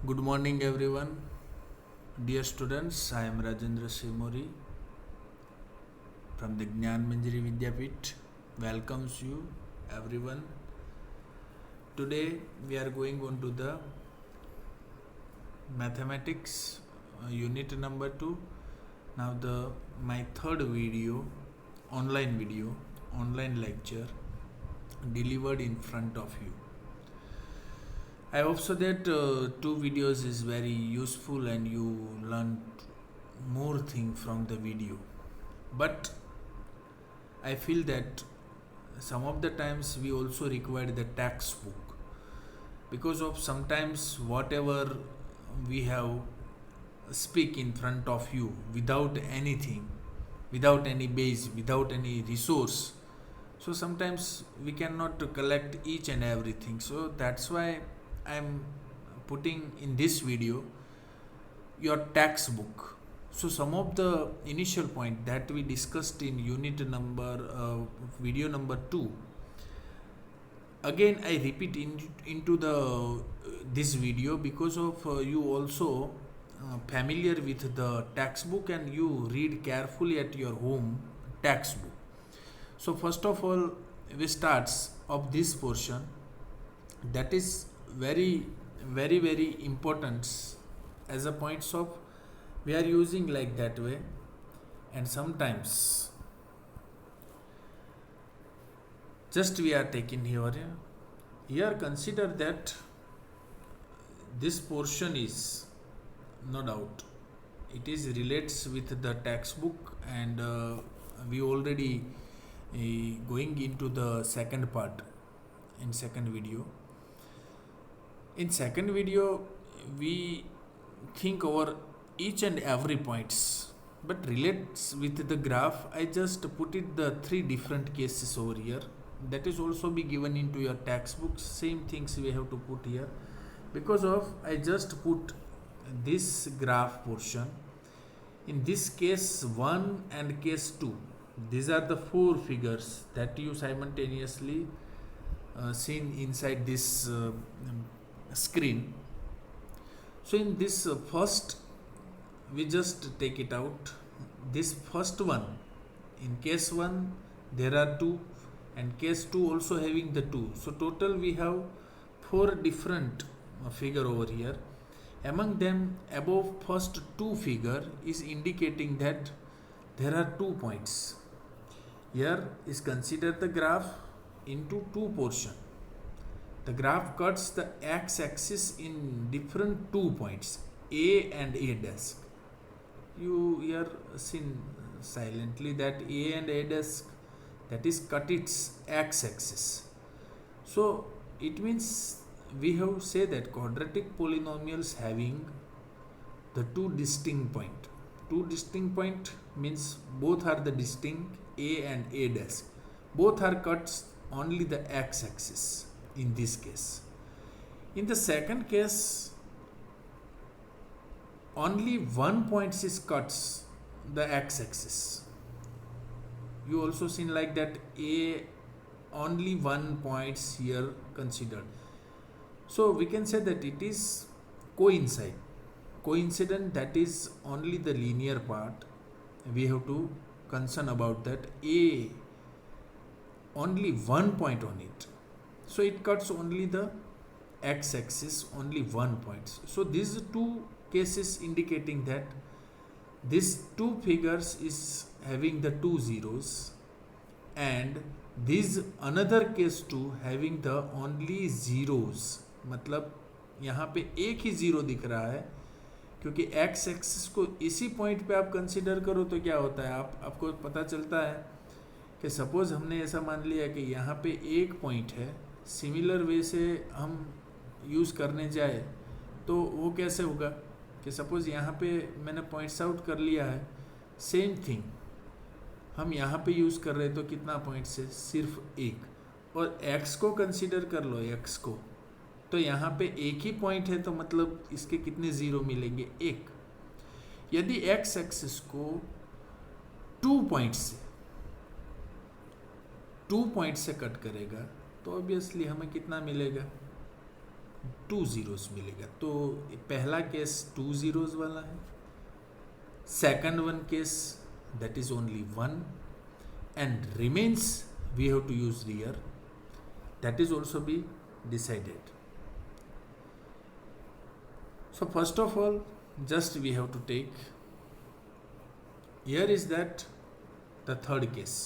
Good morning, everyone. Dear students, I am Rajendra Simori from the Gnan Manjari Vidyapit. Welcomes you, everyone. Today, we are going on to the mathematics unit number 2. Now, my third video, online lecture delivered in front of you. I hope so that two videos is very useful and you learn more thing from the video. But I feel that some of the times we also require the textbook because of sometimes whatever we have speak in front of you without anything, without any base, without any resource. So sometimes we cannot collect each and everything. So that's why I'm putting in this video your textbook. So some of the initial point that we discussed in video number 2, again I repeat into the this video because of you also familiar with the textbook and you read carefully at your home textbook. So first of all, we starts of this portion that is very important as a points of we are using like that way, and sometimes just we are taking here consider that this portion is no doubt it is relates with the textbook, and we already going into the second part in second video. In second video, we think over each and every points, but relates with the graph. I just put it the three different cases over here. That is also be given into your textbook. Same things we have to put here. Because of I just put this graph portion. In this case 1 and case 2. These are the four figures that you simultaneously seen inside this screen. So in this first we just take it out. This first one, in case 1 there are 2 and case 2 also having the 2. So total we have 4 different figure over here. Among them, above first 2 figure is indicating that there are 2 points. Here is considered the graph into 2 portion. The graph cuts the x-axis in different 2 points, A and A dash. You here seen silently that A and A dash, that is cut its x-axis. So it means we have say that quadratic polynomials having the 2 distinct point. 2 distinct point means both are the distinct, A and A dash. Both are cuts only the x-axis in this case. In the second case, only one point is cuts the x-axis. You also seen like that A, only one points here considered. So we can say that it is coincident, that is only the linear part. We have to concern about that A, only one point on it. So it cuts only the x-axis, only 1 point. So these two cases indicating that these two figures is having the 2 zeros, and this another case 2 having the only zeros. मतलब यहाँ पे एक ही zero दिख रहा है, क्योंकि x axis को इसी पॉइंट पे आप कंसिडर करो तो क्या होता है, आपको पता चलता है कि सपोज हमने ऐसा मान लिया कि यहाँ पे एक पॉइंट है, सिमिलर वे से हम यूज़ करने जाए तो वो कैसे होगा कि सपोज़ यहाँ पे मैंने पॉइंट्स आउट कर लिया है, सेम थिंग हम यहाँ पे यूज़ कर रहे हैं तो कितना पॉइंट्स है, सिर्फ एक, और x को कंसीडर कर लो, x को, तो यहाँ पे एक ही पॉइंट है तो मतलब इसके कितने ज़ीरो मिलेंगे, एक। यदि x एक्सिस को 2 पॉइंट से कट करेगा तो ऑब्वियसली हमें कितना मिलेगा, 2 जीरोस मिलेगा। तो पहला केस 2 जीरोस वाला है, second one case that is only 1, and remains we have to use rear, that is also be decided. So first of all, just we have to take, here is that the third case.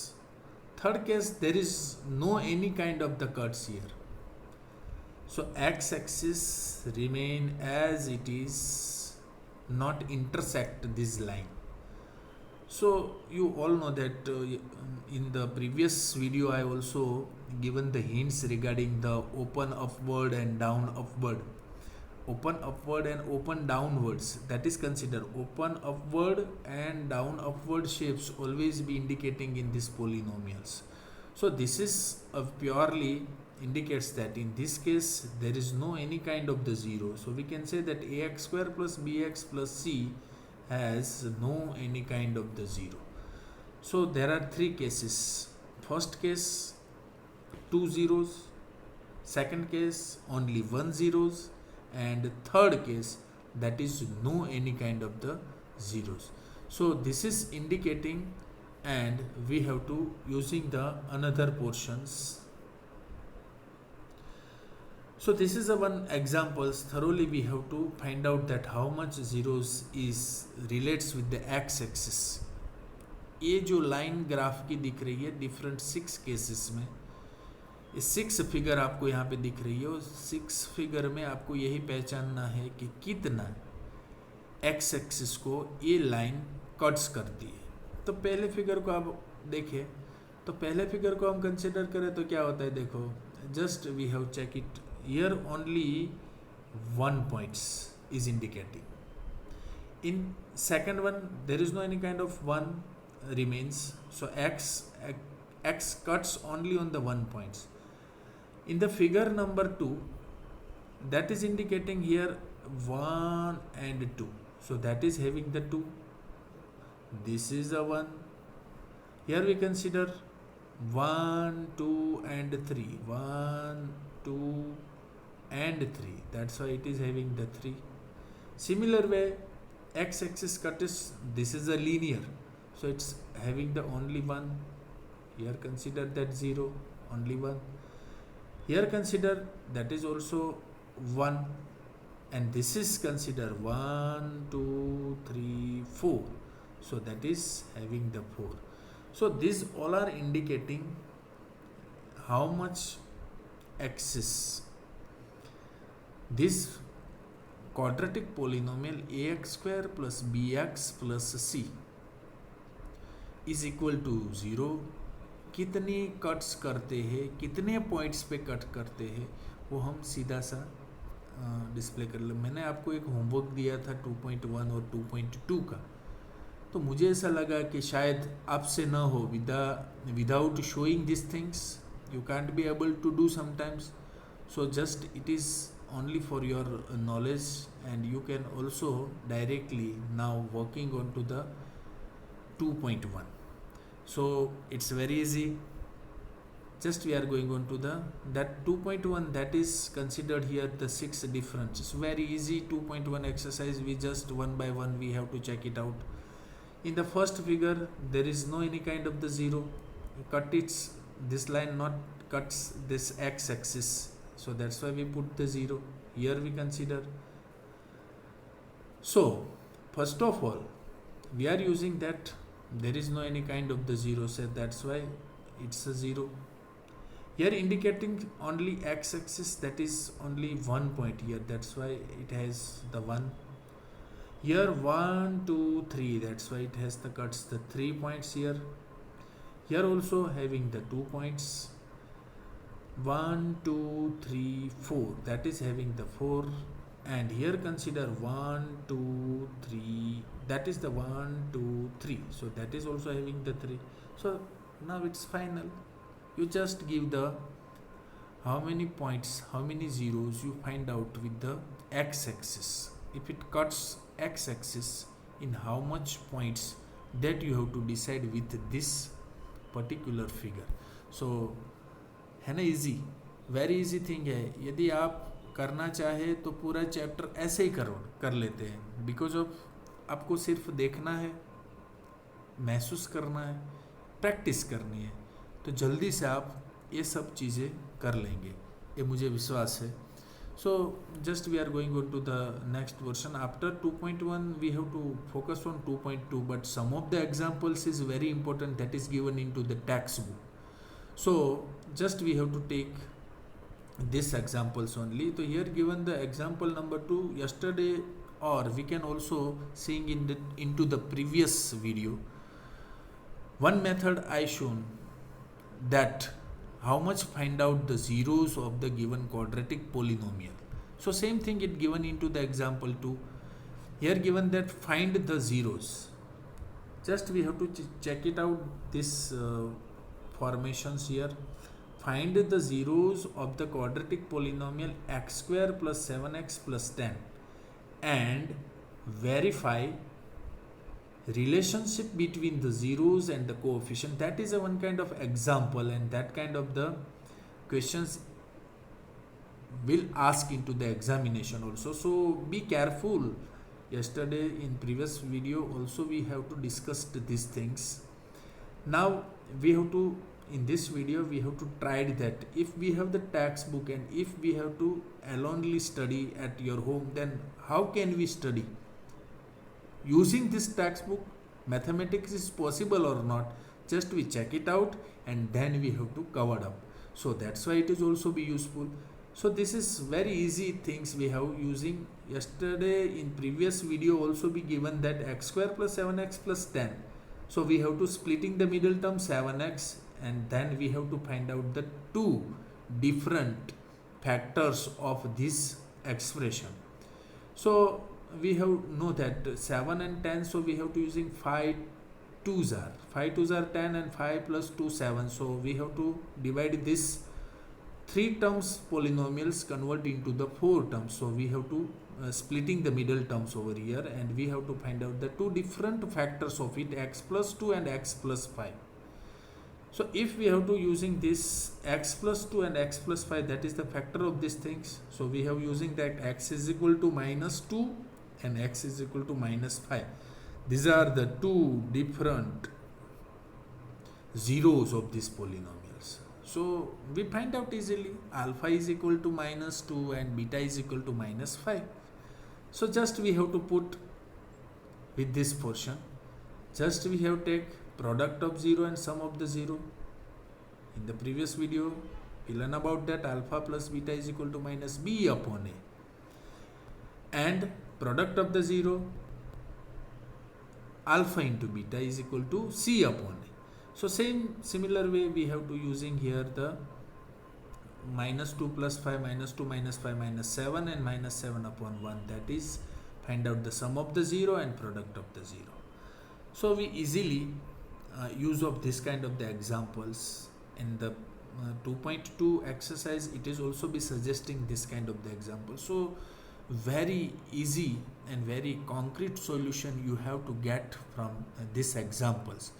Third case, there is no any kind of the cuts here. So x axis remain as it is, not intersect this line. So you all know that in the previous video I also given the hints regarding the open upward and down upward. Open upward and open downwards, that is considered open upward and down upward shapes always be indicating in these polynomials. So this is purely indicates that in this case there is no any kind of the zero. So we can say that ax square plus bx plus c has no any kind of the zero. So there are three cases. First case 2 zeros, second case only 1 zeros, and third case that is no any kind of the zeros. So this is indicating, and we have to using the another portions. So this is a one examples. Thoroughly we have to find out that how much zeros is relates with the x axis. ये जो line graph की दिख रही है different 6 cases में, ये 6 figure आपको यहाँ पे दिख रही है, और 6 फिगर में आपको यही पहचानना है कि कितना एक्स एक्सिस को ये लाइन कट्स करती है। तो पहले फिगर को आप देखें, तो पहले फिगर को हम कंसिडर करें तो क्या होता है, देखो just we have check it, here only 1 points is indicating. In second one there is no any kind of 1 remains, so x cuts only on the 1 points. In the figure number 2, that is indicating here 1 and 2, so that is having the 2, this is a 1. Here we consider 1 2 and 3, 1 2 and 3, that's why it is having the 3. Similar way x axis cut is, this is a linear, so it's having the only 1. Here consider that 0, only 1. Here consider that is also 1, and this is consider 1 2 3 4, so that is having the 4. So these all are indicating how much axis this quadratic polynomial ax square plus bx plus c is equal to 0 कितने cuts करते हैं, कितने points पे cut करते हैं, वो हम सीधा सा डिस्प्ले कर ले। मैंने आपको एक होमवर्क दिया था 2.1 और 2.2 का, तो मुझे ऐसा लगा कि शायद आपसे ना हो, without showing this things you can't be able to do sometimes. So just it is only for your knowledge, and you can also directly now working on to the 2.1. So it's very easy. Just we are going on to the that 2.1, that is considered here the 6 differences. Very easy 2.1 exercise. We just one by one we have to check it out. In the first figure there is no any kind of the zero. Cut its this line not cuts this x axis, so that's why we put the 0. Here we consider. So first of all we are using that there is no any kind of the 0, so that's why it's a 0. Here indicating only x axis, that is only 1 point here, that's why it has the 1. Here 1 2 3, that's why it has the cuts the 3 points here. Here also having the 2 points, 1 2 3 4, that is having the 4. And here consider 1 2 3, that is the 1 2 3, so that is also having the 3. So now it's final. You just give the how many points, how many zeros you find out with the x-axis. If it cuts x-axis in how much points, that you have to decide with this particular figure. So है ना, easy, very easy thing है. यदि आप करना चाहे तो पूरा chapter ऐसे ही कर लेते हैं, बिकॉज ऑफ आपको सिर्फ देखना है, महसूस करना है, प्रैक्टिस करनी है, तो जल्दी से आप ये सब चीज़ें कर लेंगे, ये मुझे विश्वास है. So just we are going on to the next version. After 2.1 we have to focus on 2.2, but some of the examples is very important, that is given into the textbook. So just we have to take these examples only. So here given the example number 2 yesterday, or we can also seeing into the previous video, one method I shown that how much find out the zeros of the given quadratic polynomial. So same thing it given into the example 2. Here given that find the zeros. Just we have to check it out, this formations here. Find the zeros of the quadratic polynomial x square plus 7x plus 10 and verify relationship between the zeros and the coefficient. That is a one kind of example, and that kind of the questions will ask into the examination also. So be careful. Yesterday in previous video also we have to discuss these things. Now we have to, in this video we have to try that if we have the textbook and if we have to alonely study at your home, then how can we study? Using this textbook, mathematics is possible or not, just we check it out and then we have to cover up. So that's why it is also be useful. So this is very easy things we have using. Yesterday in previous video also be given that x square plus 7x plus 10. So we have to splitting the middle term 7x, and then we have to find out the two different factors of this expression. So we have know that 7 and 10, so we have to using 5 2s are 10 and 5 plus 2 7. So we have to divide this 3 terms polynomials convert into the 4 terms. So we have to splitting the middle terms over here, and we have to find out the two different factors of it, x plus 2 and x plus 5. So if we have to using this x plus 2 and x plus 5, that is the factor of these things. So we have using that x is equal to minus 2 and x is equal to minus 5. These are the two different zeros of these polynomials. So we find out easily, alpha is equal to minus 2 and beta is equal to minus 5. So just we have to put with this portion, just we have take product of 0 and sum of the 0. In the previous video we learn about that alpha plus beta is equal to minus b upon a, and product of the 0 alpha into beta is equal to c upon a. So similar way we have to using here the minus 2 plus 5 minus 2 minus 5 minus 7 and minus 7 upon 1, that is find out the sum of the 0 and product of the 0. So we easily use of this kind of the examples. In the 2.2 exercise it is also be suggesting this kind of the example. So very easy and very concrete solution you have to get from these examples.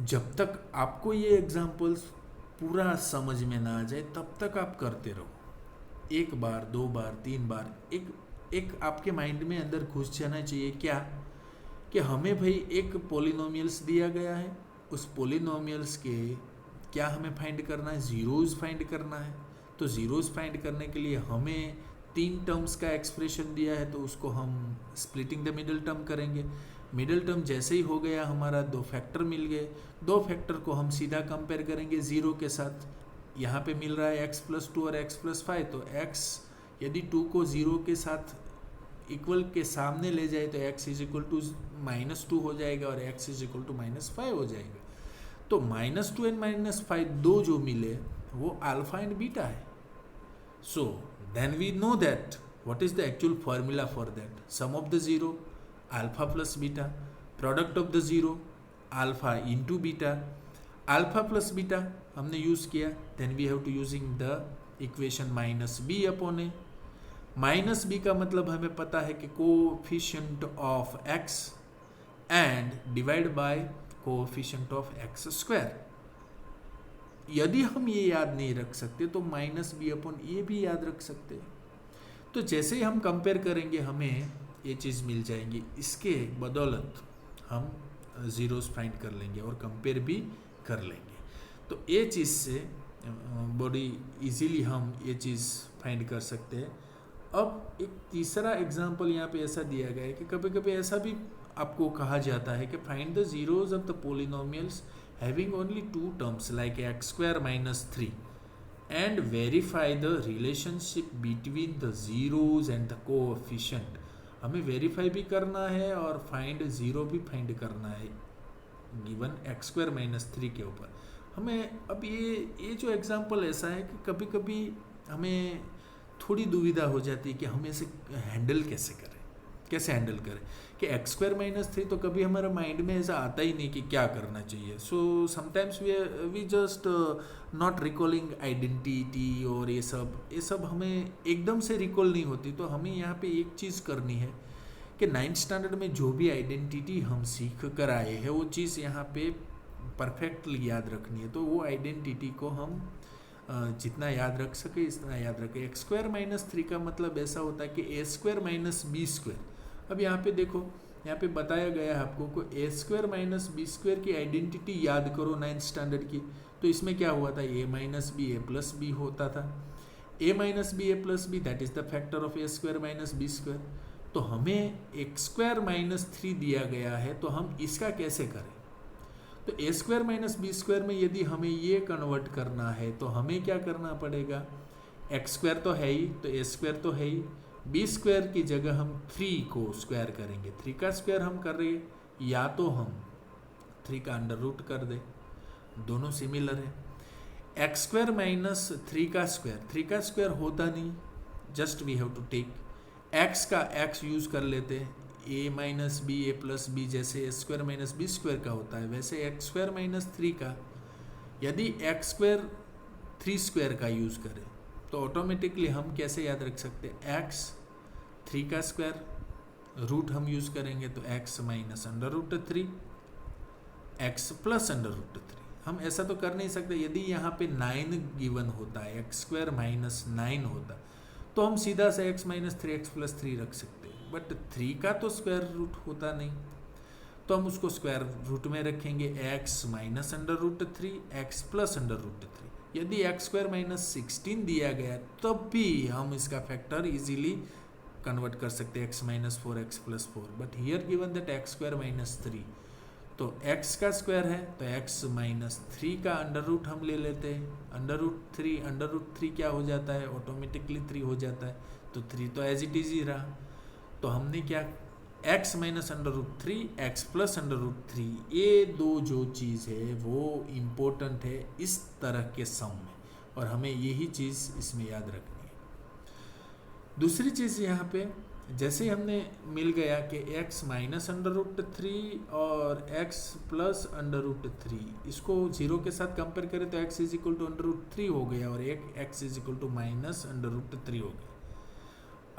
जब तक आपको ये examples पूरा समझ में ना आ जाए तब तक आप करते रहो, एक बार 2 बार 3 बार, एक आपके माइंड में अंदर घुस जाना चाहिए क्या, कि हमें भाई एक पोलिनोमियल्स दिया गया है, उस पोलिनोमियल्स के क्या हमें फाइंड करना है, ज़ीरोज़ फाइंड करना है. तो ज़ीरोज़ फाइंड करने के लिए हमें 3 टर्म्स का एक्सप्रेशन दिया है, तो उसको हम स्प्लिटिंग द मिडल टर्म करेंगे. मिडल टर्म जैसे ही हो गया हमारा, 2 फैक्टर मिल गए, 2 फैक्टर को हम सीधा कंपेयर करेंगे 0 के साथ. यहाँ पे मिल रहा है x प्लस 2 और x प्लस 5, तो x यदि 2 को 0 के साथ इक्वल के सामने ले जाए तो x इज इक्वल टू -2 हो जाएगा और x इज इक्वल टू -5 हो जाएगा. तो -2 एंड -5 दो जो मिले वो अल्फा एंड बीटा है. So then we know that what is the actual formula for that, sum of the 0 alpha plus beta, product of the 0 alpha into beta, alpha plus beta हमने use किया. Then we have to using the equation minus B upon A. Minus B का मतलब हमें पता है कि coefficient of x and divide by coefficient of x square. यदि हम ये याद नहीं रख सकते तो माइनस बी अपॉन ए भी याद रख सकते हैं. तो जैसे ही हम कंपेयर करेंगे हमें ये चीज़ मिल जाएंगी, इसके बदौलत हम ज़ीरोस फाइंड कर लेंगे और कंपेयर भी कर लेंगे। तो ये चीज़ से बड़ी इजीली हम ये चीज़ फाइंड कर सकते हैं। अब एक तीसरा एग्जांपल यहाँ पे ऐसा दिया गया है कि कभी कभी ऐसा भी आपको कहा जाता है कि find the zeros of the polynomials having only two terms like x square minus 3 and verify the relationship between the zeros and the coefficient. हमें वेरीफाई भी करना है और फाइंड जीरो भी फाइंड करना है गिवन एक्स स्क्वायर माइनस 3 के ऊपर। हमें अब ये जो एग्जांपल ऐसा है कि कभी कभी हमें थोड़ी दुविधा हो जाती है कि हम इसे हैंडल कैसे हैंडल करें कि एक्स स्क्वायर माइनस 3 तो कभी हमारे माइंड में ऐसा आता ही नहीं कि क्या करना चाहिए। So sometimes we just not recalling identity और ये सब हमें एकदम से रिकॉल नहीं होती। तो हमें यहाँ पे एक चीज़ करनी है कि 9th स्टैंडर्ड में जो भी आइडेंटिटी हम सीख कर आए हैं वो चीज़ यहाँ पे परफेक्टली याद रखनी है। तो वो आइडेंटिटी को हम जितना याद रख सके इतना याद रखें। एक्स स्क्वायर माइनस 3 का मतलब ऐसा होता है कि ए स्क्वायर माइनस बी स्क्वायर। अब यहाँ पे देखो, यहाँ पे बताया गया है आपको को ए स्क्वायर माइनस बी स्क्वायर की आइडेंटिटी याद करो 9th स्टैंडर्ड की। तो इसमें क्या हुआ था, a minus B A plus b होता था। A minus B A plus b that is the factor of a square minus B square. तो हमें एक्स स्क्वायर माइनस 3 दिया गया है, तो हम इसका कैसे करें। तो ए स्क्वायर माइनस बी स्क्वायर में यदि हमें ये कन्वर्ट करना है तो हमें क्या करना पड़ेगा, एक्स स्क्वायर तो है ही, तो ए स्क्वायर तो है ही, बी स्क्वायर की जगह हम 3 को स्क्वायर करेंगे। 3 का स्क्वायर हम कर रहे हैं, या तो हम 3 का अंडर रूट कर दे, दोनों सिमिलर है। एक्स स्क्वायर माइनस 3 का स्क्वायर होता नहीं, just we have to take x का एक्स यूज कर लेते हैं। A minus B A plus B जैसे A square minus B square का होता है, वैसे एक्स स्क्वायर माइनस 3 का यदि एक्स स्क्वायर 3 स्क्वायर का यूज करें तो ऑटोमेटिकली हम कैसे याद रख सकते हैं, एक्स 3 का स्क्वायर रूट हम यूज करेंगे तो x minus under root 3 x plus under root 3। हम ऐसा तो कर नहीं सकते। यदि यहाँ पे 9 गिवन होता है, एक्स स्क्वायर माइनस 9 होता तो हम सीधा से एक्स माइनस 3 एक्स प्लस 3 रख सकते हैं, बट 3 का तो स्क्वायर रूट होता नहीं, तो हम उसको स्क्वायर रूट में रखेंगे x minus under root 3 x plus under root 3। यदि एक्स स्क्वायर माइनस 16 दिया गया तब भी हम इसका फैक्टर इजीली कन्वर्ट कर सकते हैं x minus 4 x plus 4, but here given that x square minus 3, तो x का स्क्वायर है तो x माइनस 3 का अंडर रूट हम ले लेते हैं। अंडर रूट 3 क्या हो जाता है, ऑटोमेटिकली 3 हो जाता है, तो 3 तो एज इट इज ही रहा। तो हमने क्या, x minus under root 3 x plus under root 3, ये दो जो चीज़ है वो इम्पोर्टेंट है इस तरह के सम में, और हमें यही चीज़ इसमें याद रखनी है। दूसरी चीज़ यहाँ पे जैसे हमने मिल गया कि x माइनस अंडर रूट 3 और x प्लस अंडर रूट 3, इसको 0 के साथ कंपेयर करें तो x is equal to under root 3 हो गया और एक x is equal to minus under root 3 हो गया।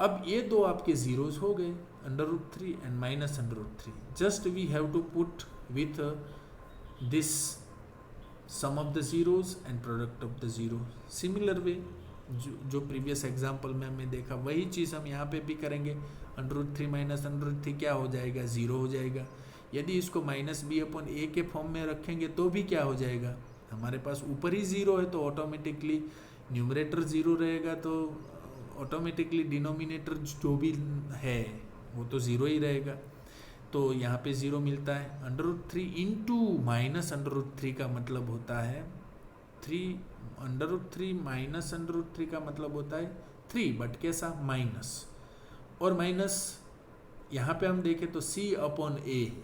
अब ये दो आपके जीरोस हो गए, under root 3 and minus under root 3। Just we have to put with this sum of the zeros and product of the zero. Similar way जो previous example में हमने देखा वही चीज़ हम यहाँ पे भी करेंगे। Under root 3 minus under root 3 क्या हो जाएगा, 0 हो जाएगा। यदि इसको माइनस बी अपॉन ए के फॉर्म में रखेंगे तो भी क्या हो जाएगा, हमारे पास ऊपर ही 0 है तो ऑटोमेटिकली न्यूमरेटर 0 रहेगा, तो ऑटोमेटिकली डिनोमिनेटर जो भी है वो तो 0 ही रहेगा। तो यहाँ पे 0 मिलता है। Under root 3 into minus under root 3 का मतलब होता है 3, under root 3 minus under root 3 का मतलब होता है 3, बट कैसा, माइनस। और माइनस यहाँ पे हम देखें तो c अपॉन ए है,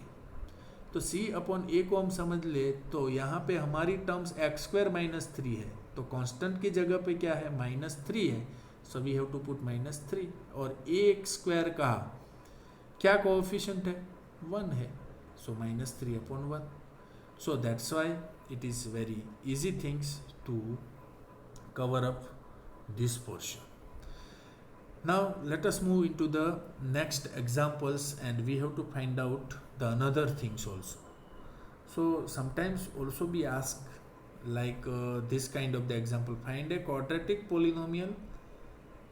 तो c अपॉन ए को हम समझ ले तो यहाँ पे हमारी टर्म्स एक्स स्क्वायर माइनस 3 है, तो कांस्टेंट की जगह पे क्या है, माइनस 3 है, so we have to put minus 3। और ए स्क्वायर का क्या कोएफिशिएंट है, 1 है, so minus 3 upon 1। So that's why it is very easy things to cover up this portion. Now let us move into the next examples and we have to find out the another things also. So sometimes also be asked like this kind of the example, find a quadratic polynomial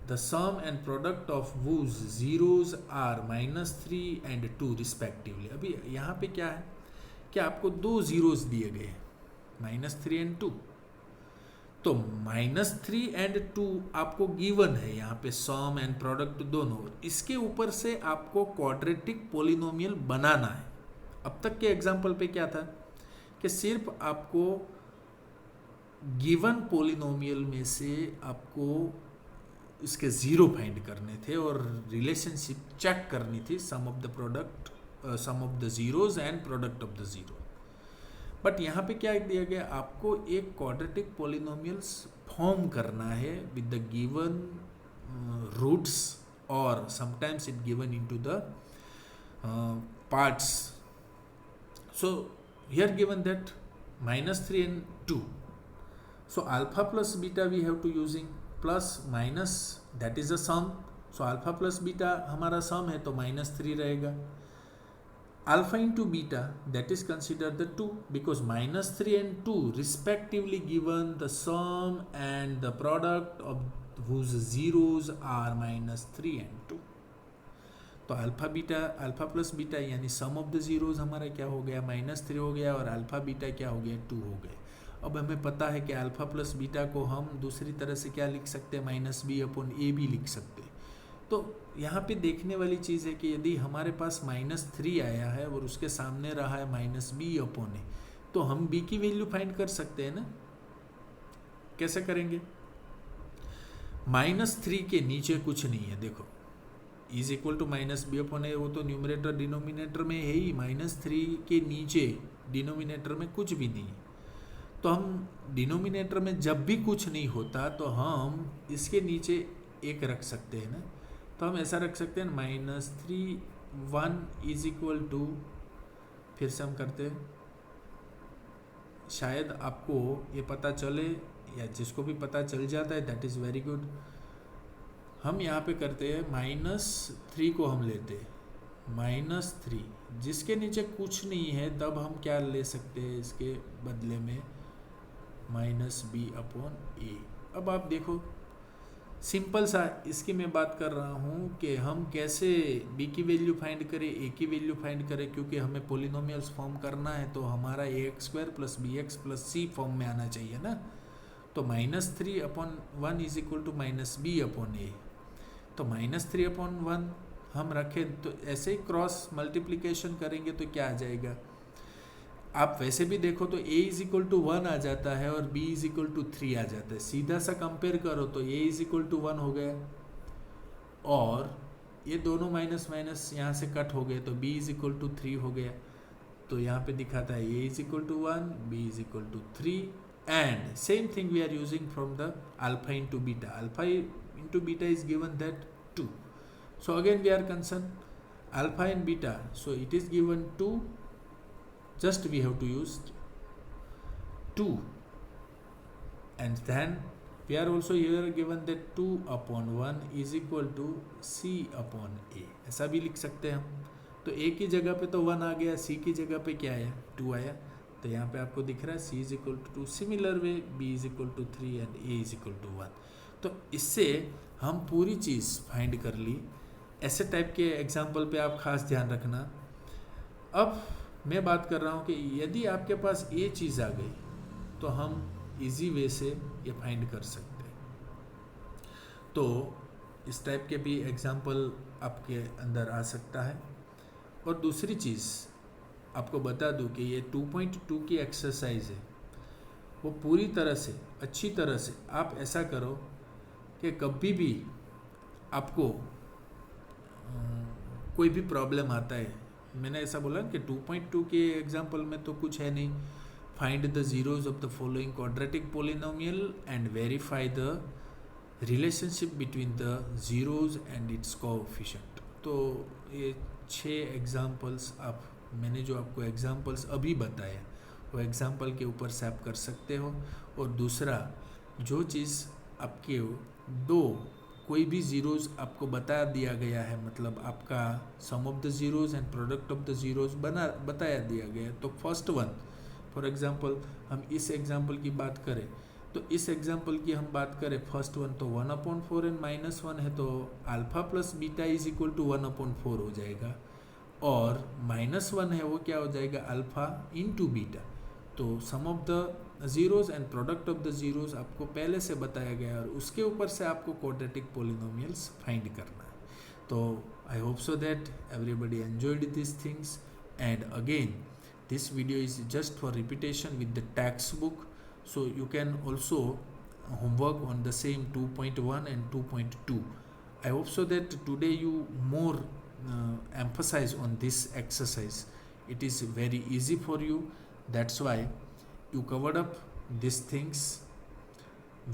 the sum and product of whose zeros are -3 and 2 respectively। अभी यहाँ पे क्या है कि आपको दो zeros दिए गए हैं, -3 एंड 2। तो -3 एंड 2 आपको गिवन है यहाँ पे, सम एंड प्रोडक्ट दोनों। इसके ऊपर से आपको क्वाड्रेटिक पोलिनोमियल बनाना है। अब तक के एग्जाम्पल पे क्या था कि सिर्फ आपको गिवन पोलिनोमियल में से आपको इसके ज़ीरो फाइंड करने थे और रिलेशनशिप चेक करनी थी, sum of the product, sum of the zeros and product of the zero. But यहाँ पे क्या दिया गया, आपको एक क्वाड्रेटिक पोलिनोमियल्स फॉर्म करना है विद द गिवन रूट्स, और sometimes it given into the parts. So here given that -3 and 2, so alpha plus beta we have to using plus minus, that is a sum, so alpha plus beta हमारा sum है तो -3 रहेगा। alpha into beta, that is considered the 2, because -3 and 2 respectively given the sum and the product of whose zeros are -3 and 2। तो alpha plus beta यानी सम of the zeros हमारा क्या हो गया, -3 हो गया, और अल्फा बीटा क्या हो गया, 2 हो गए। अब हमें पता है कि अल्फा प्लस बीटा को हम दूसरी तरह से क्या लिख सकते हैं, -b/a भी लिख सकते हैं। तो यहाँ पे देखने वाली चीज़ है कि यदि हमारे पास -3 आया है और उसके सामने रहा है -b/a, तो हम b की वैल्यू फाइंड कर सकते हैं ना। कैसे करेंगे, -3 के नीचे कुछ नहीं है, देखो इज इक्वल टू -b/a, वो तो न्यूमरेटर डिनोमिनेटर में है ही, -3 के नीचे डिनोमिनेटर में कुछ भी नहीं है। तो हम डिनोमिनेटर में जब भी कुछ नहीं होता तो हम इसके नीचे एक रख सकते हैं ना। तो हम ऐसा रख सकते हैं -3 1 इज इक्वल टू, फिर से हम करते हैं, शायद आपको ये पता चले या जिसको भी पता चल जाता है दैट इज़ वेरी गुड। हम यहाँ पे करते हैं -3 को हम लेते हैं -3, जिसके नीचे कुछ नहीं है, तब हम क्या ले सकते हैं इसके बदले में, -b/a। अब आप देखो सिंपल सा, इसकी मैं बात कर रहा हूँ कि हम कैसे b की वैल्यू फाइंड करें, a की वैल्यू फाइंड करें, क्योंकि हमें पोलिनोमियल्स फॉर्म करना है तो हमारा ax² + bx + c फॉर्म में आना चाहिए ना। तो -3/1 इज इक्वल टू -b/a। तो -3/1 हम रखें तो ऐसे ही क्रॉस मल्टीप्लिकेशन करेंगे तो क्या आ जाएगा, आप वैसे भी देखो तो a इज इक्वल टू 1 आ जाता है और b इज इक्वल टू 3 आ जाता है। सीधा सा कंपेयर करो तो a इज इक्वल टू 1 हो गया, और ये दोनों माइनस माइनस यहाँ से कट हो गए तो b इज इक्वल टू 3 हो गया। तो यहाँ पे दिखाता है a is equal to 1, b is equal to 3, and same thing we are using from the alpha into beta. Alpha into beta is given that 2, so again we are concerned alpha and beta, so it is given 2, just we have to use 2, and then we are also here given that 2/1 is equal to c/a, ऐसा भी लिख सकते हैं हम। तो a की जगह पे तो 1 आ गया, c की जगह पे क्या आया, 2 आया। तो यहाँ पे आपको दिख रहा है c is equal to 2, similar way b is equal to 3 and a is equal to 1। तो इससे हम पूरी चीज़ फाइंड कर ली। ऐसे टाइप के एग्जाम्पल पे आप खास ध्यान रखना। अब मैं बात कर रहा हूँ कि यदि आपके पास ये चीज़ आ गई तो हम इजी वे से ये फाइंड कर सकते हैं। तो इस टाइप के भी एग्जाम्पल आपके अंदर आ सकता है। और दूसरी चीज़ आपको बता दूँ कि ये 2.2 की एक्सरसाइज है, वो पूरी तरह से अच्छी तरह से आप ऐसा करो कि कभी भी आपको कोई भी प्रॉब्लम आता है, मैंने ऐसा बोला कि 2.2 के एग्जाम्पल में तो कुछ है नहीं, find the zeros of the following quadratic polynomial and verify the relationship between the zeros and it's coefficient. तो ये 6 एग्जाम्पल्स आप, मैंने जो आपको एग्जाम्पल्स अभी बताया वो एग्जाम्पल के ऊपर से आप कर सकते हो। और दूसरा जो चीज़ आपके कोई भी ज़ीरोज़ आपको बता दिया गया है, मतलब आपका sum of the zeros and product of the zeros बताया दिया गया है, तो फर्स्ट वन फॉर एग्जांपल हम इस एग्जांपल की बात करें तो इस एग्जाम्पल की हम बात करें, फर्स्ट वन तो 1/4 एंड -1 है, तो alpha plus beta is equal to 1/4 हो जाएगा, और -1 है वो क्या हो जाएगा, अल्फा इंटू बीटा। तो sum of the zeros and product of the zeros आपको पहले से बताया गया है, और उसके ऊपर से आपको क्वाड्रेटिक पोलिनोमियल्स फाइंड करना है। तो I hope so that everybody enjoyed this things, and again this video is just for repetition with the textbook, so you can also homework on the same 2.1 and 2.2. I hope so that today you more emphasize on this exercise. It is very easy for you, that's why you covered up these things.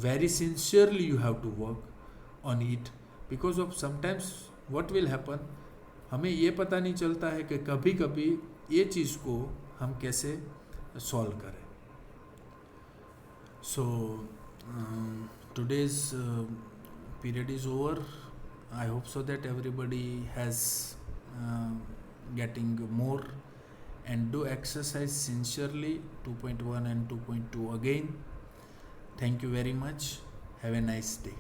Very sincerely you have to work on it, because of sometimes what will happen, हमें ये पता नहीं चलता है कि कभी कभी ये चीज़ को हम कैसे सॉल्व करें. सो today's period is over. I hope so that everybody has getting more, and do exercise sincerely 2.1 and 2.2 again. Thank you very much. Have a nice day.